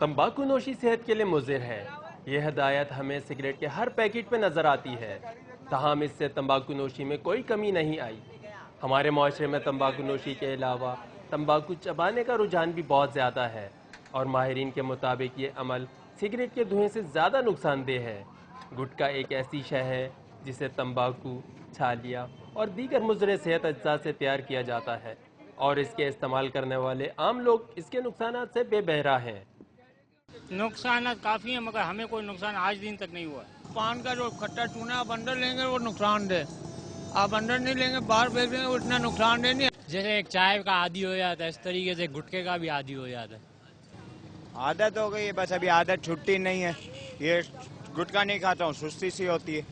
तंबाकू नोशी सेहत के लिए मुज़िर है। ये हिदायत हमें सिगरेट के हर पैकेट पे नजर आती है। ताहम इससे तंबाकू नोशी में कोई कमी नहीं आई। हमारे माशरे में तंबाकू नोशी के अलावा तंबाकू चबाने का रुझान भी बहुत ज़्यादा है और माहिरीन के मुताबिक ये अमल सिगरेट के धुएं से ज़्यादा नुकसानदेह है। गुटखा एक ऐसी शय है जिसे तंबाकू, छालिया और दीगर मुज़र सेहत अज्जा से तैयार किया जाता है और इसके इस्तेमाल करने वाले आम लोग इसके नुकसानात से बेबहरा हैं। नुकसान काफ़ी हैं मगर हमें कोई नुकसान आज दिन तक नहीं हुआ। पान का जो खट्टा चूना आप अंदर लेंगे वो नुकसान दे, आप अंदर नहीं लेंगे बाहर फेंक देंगे वो इतना नुकसान दे नहीं। जैसे एक चाय का आदी हो जाता है इस तरीके से गुटखे का भी आदी हो जाता है। आदत हो गई है, बस अभी आदत छुट्टी नहीं है। ये गुटखा नहीं खाता हूँ, सुस्ती सी होती है।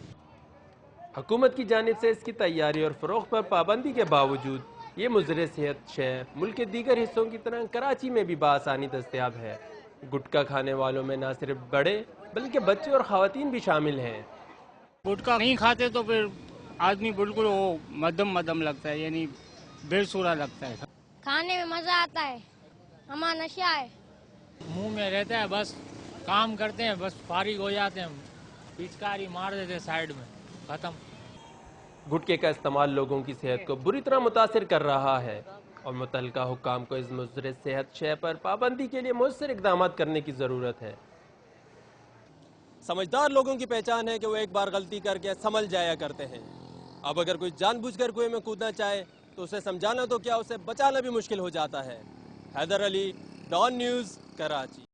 हुकूमत की जानिब से इसकी तैयारी और फरोख्त पर पाबंदी के बावजूद ये मुज़र सेहत शय मुल्क के दीगर हिस्सों की तरह कराची में भी बआसानी दस्तयाब है। गुटखा खाने वालों में न सिर्फ बड़े बल्कि बच्चे और ख़वातीन भी शामिल हैं। गुटखा नहीं खाते तो फिर आदमी बिल्कुल वो मदम मदम लगता है, यानी बेसुरा लगता है। खाने में मज़ा आता है, हमारा नशा है। मुंह में रहता है, बस काम करते हैं, बस फारिग हो जाते हैं, पिचकारी मार देते हैं साइड में, खत्म। गुटखे का इस्तेमाल लोगों की सेहत को बुरी तरह मुतासिर कर रहा है और मुतल्लिका हुक्काम को इस मुज़र सेहत शय पर पाबंदी के लिए मुयस्सर इक़दाम करने की ज़रूरत है। समझदार लोगों की पहचान है कि वो एक बार गलती करके संभल जाया करते हैं। अब अगर कोई जानबूझकर कुएं में कूदना चाहे तो उसे समझाना तो क्या, उसे बचाना भी मुश्किल हो जाता है। Haider Ali, Dawn News, Karachi.